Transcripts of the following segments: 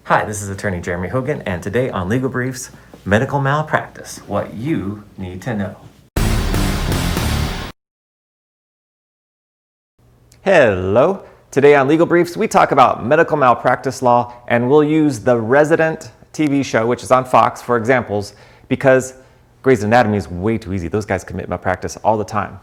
Hi, this is attorney Jeremy Hogan, and today on Legal Briefs, medical malpractice, what you need to know. Hello. Today on Legal Briefs, we talk about medical malpractice law, and we'll use the Resident TV show, which is on Fox, for examples, because Grey's Anatomy is way too easy. Those guys commit malpractice all the time.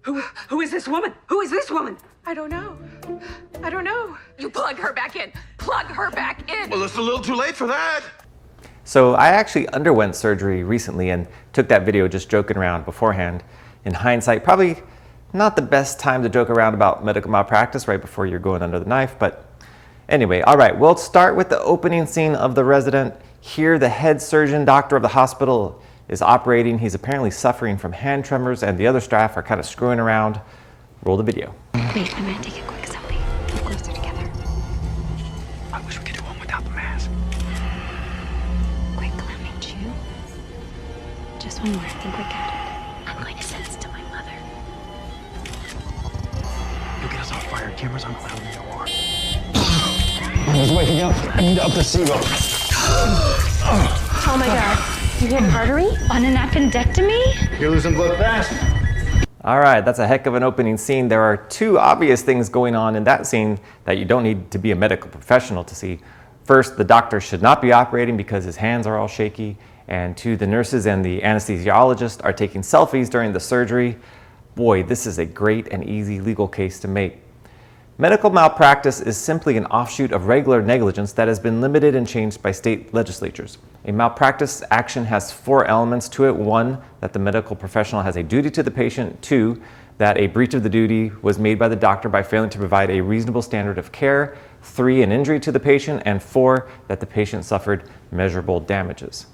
Who is this woman? Who is this woman? I don't know. You plug her back in. Plug her back in. Well, it's a little too late for that. So I actually underwent surgery recently and took that video just joking around beforehand. In hindsight, probably not the best time to joke around about medical malpractice right before you're going under the knife, but anyway, all right, we'll start with the opening scene of The Resident. Here, the head surgeon doctor of the hospital is operating. He's apparently suffering from hand tremors, and the other staff are kind of screwing around. Roll the video. Wait, I'm gonna take a quick selfie. Get closer together. I wish we could do one without the mask. Quick, let me chew. Just one more. I think we got it. I'm going to send this to my mother. You'll get us off fire. Cameras aren't allowed in the OR. He's waking up. I need to up the SIBO. Oh my god. You hit an artery? On an appendectomy? You're losing blood fast. All right, that's a heck of an opening scene. There are two obvious things going on in that scene that you don't need to be a medical professional to see. First, the doctor should not be operating because his hands are all shaky. And two, the nurses and the anesthesiologist are taking selfies during the surgery. Boy, this is a great and easy legal case to make. Medical malpractice is simply an offshoot of regular negligence that has been limited and changed by state legislatures. A malpractice action has four elements to it. One, that the medical professional has a duty to the patient. Two, that a breach of the duty was made by the doctor by failing to provide a reasonable standard of care. Three, an injury to the patient. And four, that the patient suffered measurable damages.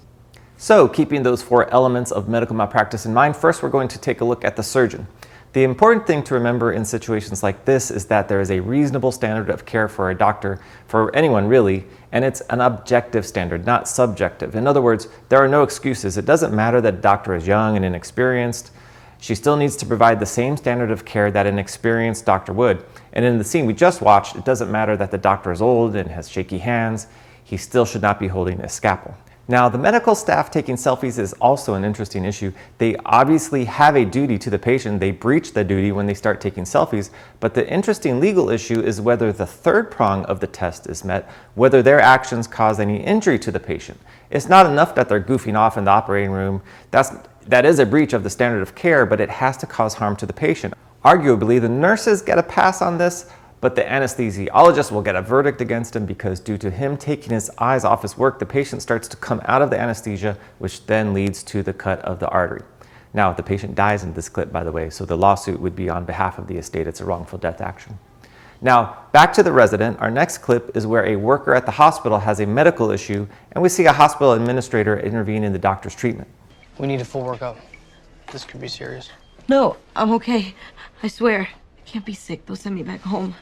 So, keeping those four elements of medical malpractice in mind, first we're going to take a look at the surgeon. The important thing to remember in situations like this is that there is a reasonable standard of care for a doctor, for anyone really, and it's an objective standard, not subjective. In other words, there are no excuses. It doesn't matter that a doctor is young and inexperienced. She still needs to provide the same standard of care that an experienced doctor would. And in the scene we just watched, it doesn't matter that the doctor is old and has shaky hands. He still should not be holding a scalpel. Now, the medical staff taking selfies is also an interesting issue. They obviously have a duty to the patient. They breach the duty when they start taking selfies. But the interesting legal issue is whether the third prong of the test is met, whether their actions cause any injury to the patient. It's not enough that they're goofing off in the operating room. That is a breach of the standard of care, but it has to cause harm to the patient. Arguably, the nurses get a pass on this, but the anesthesiologist will get a verdict against him because due to him taking his eyes off his work, the patient starts to come out of the anesthesia, which then leads to the cut of the artery. Now, the patient dies in this clip, by the way, so the lawsuit would be on behalf of the estate. It's a wrongful death action. Now, back to The Resident. Our next clip is where a worker at the hospital has a medical issue, and we see a hospital administrator intervene in the doctor's treatment. We need a full workup. This could be serious. No, I'm okay. I swear. I can't be sick. They'll send me back home.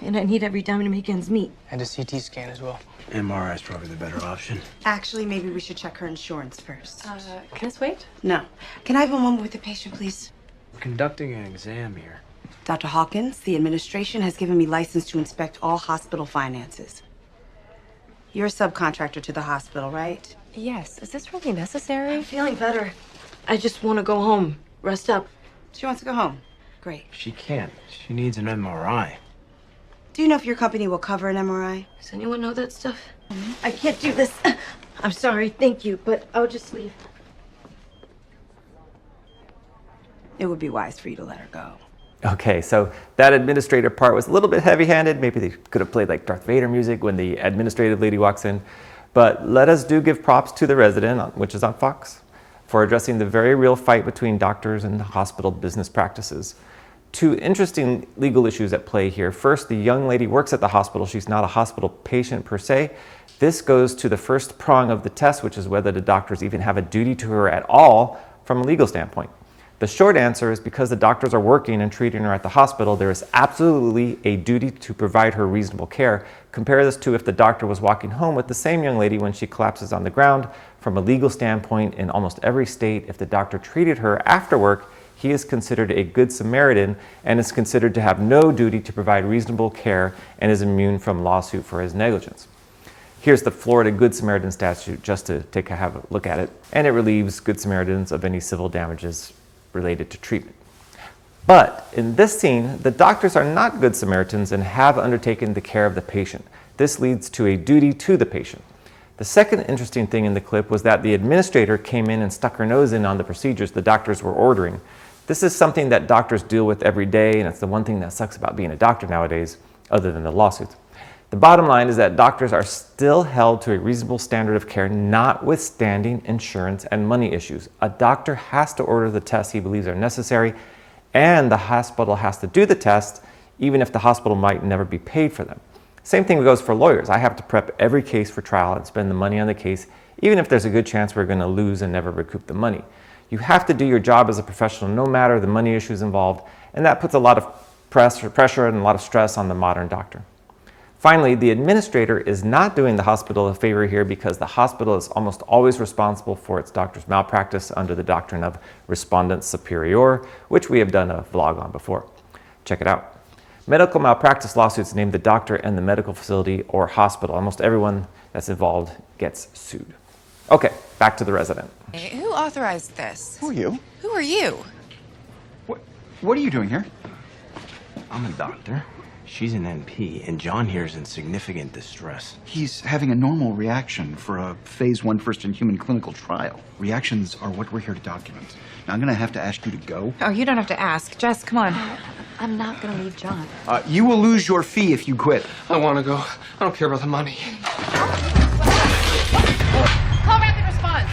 And I need every dime to make ends meet. And a CT scan as well. MRI is probably the better option. Actually, maybe we should check her insurance first. Can this wait? No. Can I have a moment with the patient, please? We're conducting an exam here. Dr. Hawkins, the administration has given me license to inspect all hospital finances. You're a subcontractor to the hospital, right? Yes. Is this really necessary? I'm feeling better. I just want to go home. Rest up. She wants to go home. Great. She can't. She needs an MRI. Do you know if your company will cover an MRI? Does anyone know that stuff? I can't do this. I'm sorry. Thank you, but I'll just leave. It would be wise for you to let her go. Okay, so that administrator part was a little bit heavy-handed. Maybe they could have played like Darth Vader music when the administrative lady walks in. But let us give props to The Resident, which is on Fox, for addressing the very real fight between doctors and hospital business practices. Two interesting legal issues at play here. First, the young lady works at the hospital. She's not a hospital patient per se. This goes to the first prong of the test, which is whether the doctors even have a duty to her at all from a legal standpoint. The short answer is because the doctors are working and treating her at the hospital, there is absolutely a duty to provide her reasonable care. Compare this to if the doctor was walking home with the same young lady when she collapses on the ground. From a legal standpoint, in almost every state, if the doctor treated her after work, he is considered a good Samaritan and is considered to have no duty to provide reasonable care and is immune from lawsuit for his negligence. Here's the Florida Good Samaritan statute just to have a look at it. And it relieves Good Samaritans of any civil damages related to treatment. But in this scene, the doctors are not Good Samaritans and have undertaken the care of the patient. This leads to a duty to the patient. The second interesting thing in the clip was that the administrator came in and stuck her nose in on the procedures the doctors were ordering. This is something that doctors deal with every day, and it's the one thing that sucks about being a doctor nowadays, other than the lawsuits. The bottom line is that doctors are still held to a reasonable standard of care, notwithstanding insurance and money issues. A doctor has to order the tests he believes are necessary, and the hospital has to do the test, even if the hospital might never be paid for them. Same thing goes for lawyers. I have to prep every case for trial and spend the money on the case, even if there's a good chance we're going to lose and never recoup the money. You have to do your job as a professional no matter the money issues involved, and that puts a lot of pressure and a lot of stress on the modern doctor. Finally, the administrator is not doing the hospital a favor here because the hospital is almost always responsible for its doctor's malpractice under the doctrine of respondent superior, which we have done a vlog on before. Check it out. Medical malpractice lawsuits name the doctor and the medical facility or hospital. Almost everyone that's involved gets sued. Okay, back to the resident. Who authorized this? Who are you? Who are you? What are you doing here? I'm a doctor. She's an NP, and John here's in significant distress. He's having a normal reaction for a phase 1 first-in-human clinical trial. Reactions are what we're here to document. Now, I'm going to have to ask you to go. Oh, you don't have to ask. Jess, come on. I'm not gonna leave John. You will lose your fee if you quit. I want to go. I don't care about the money. Call rapid response.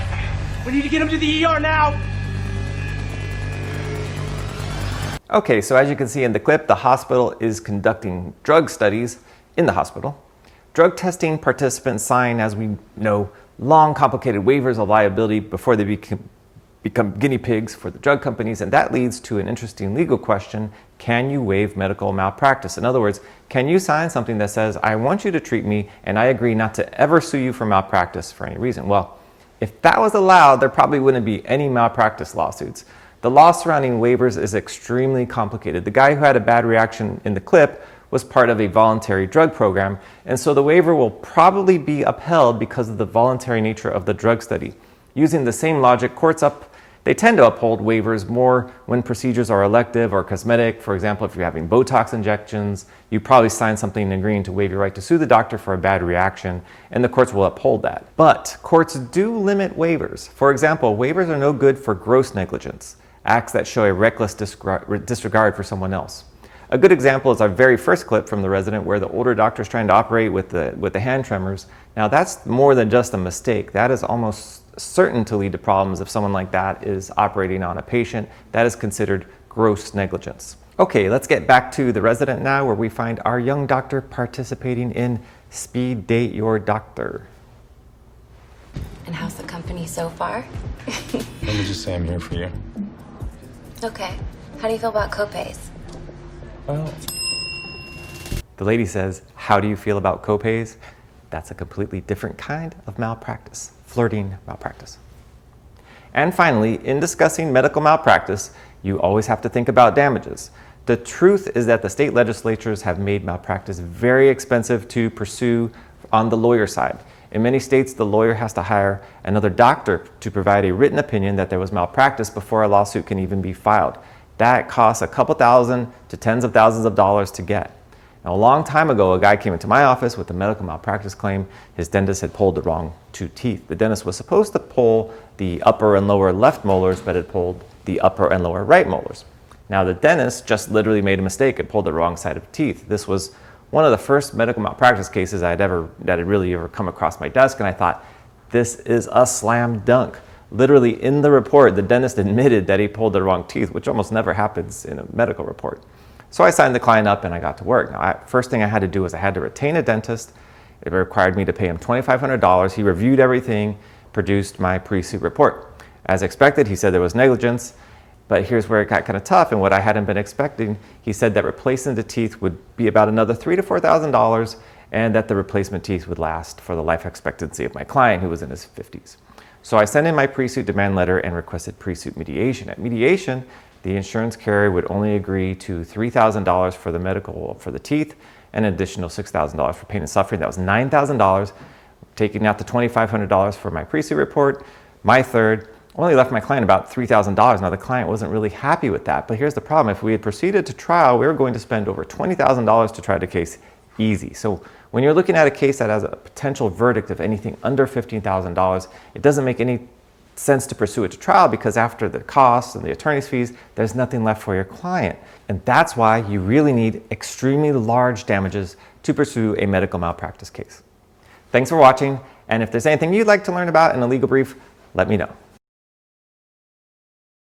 We need to get him to the ER now. Okay, so as you can see in the clip, the hospital is conducting drug studies in the hospital. Drug testing participants sign, as we know, long, complicated waivers of liability before they become guinea pigs for the drug companies, and that leads to an interesting legal question. Can you waive medical malpractice? In other words, can you sign something that says, I want you to treat me, and I agree not to ever sue you for malpractice for any reason? Well, if that was allowed, there probably wouldn't be any malpractice lawsuits. The law surrounding waivers is extremely complicated. The guy who had a bad reaction in the clip was part of a voluntary drug program, and so the waiver will probably be upheld because of the voluntary nature of the drug study. Using the same logic, they tend to uphold waivers more when procedures are elective or cosmetic. For example, if you're having Botox injections, you probably sign something agreeing to waive your right to sue the doctor for a bad reaction, and the courts will uphold that. But courts do limit waivers. For example, waivers are no good for gross negligence, acts that show a reckless disregard for someone else. A good example is our very first clip from the resident where the older doctor is trying to operate with the hand tremors. Now that's more than just a mistake. That is almost certain to lead to problems if someone like that is operating on a patient. That is considered gross negligence. Okay, let's get back to the resident now, where we find our young doctor participating in Speed Date Your Doctor. And how's the company so far? Let me just say I'm here for you. Okay. How do you feel about copays? Well, The lady says, how do you feel about copays? That's a completely different kind of malpractice, flirting malpractice. And finally, in discussing medical malpractice, you always have to think about damages. The truth is that the state legislatures have made malpractice very expensive to pursue on the lawyer side. In many states, the lawyer has to hire another doctor to provide a written opinion that there was malpractice before a lawsuit can even be filed. That costs a couple thousand to tens of thousands of dollars to get. Now, a long time ago, a guy came into my office with a medical malpractice claim. His dentist had pulled the wrong 2 teeth. The dentist was supposed to pull the upper and lower left molars, but had pulled the upper and lower right molars. Now, the dentist just literally made a mistake and pulled the wrong side of teeth. This was one of the first medical malpractice cases that had really ever come across my desk, and I thought, this is a slam dunk. Literally in the report, the dentist admitted that he pulled the wrong teeth, which almost never happens in a medical report. So I signed the client up and I got to work. Now, first thing I had to do was I had to retain a dentist. It required me to pay him $2,500. He reviewed everything, produced my pre-suit report. As expected, he said there was negligence, but here's where it got kind of tough and what I hadn't been expecting. He said that replacing the teeth would be about another $3,000 to $4,000 and that the replacement teeth would last for the life expectancy of my client, who was in his 50s. So I sent in my pre-suit demand letter and requested pre-suit mediation. At mediation, the insurance carrier would only agree to $3,000 for the teeth and an additional $6,000 for pain and suffering. That was $9,000. taking out the $2,500 for my pre-suit report, my third, only left my client about $3,000. Now the client wasn't really happy with that, but here's the problem. If we had proceeded to trial, we were going to spend over $20,000 to try the case easy. So when you're looking at a case that has a potential verdict of anything under $15,000, it doesn't make any sense to pursue it to trial because after the costs and the attorney's fees, there's nothing left for your client. And that's why you really need extremely large damages to pursue a medical malpractice case. Thanks for watching, and if there's anything you'd like to learn about in a legal brief, let me know.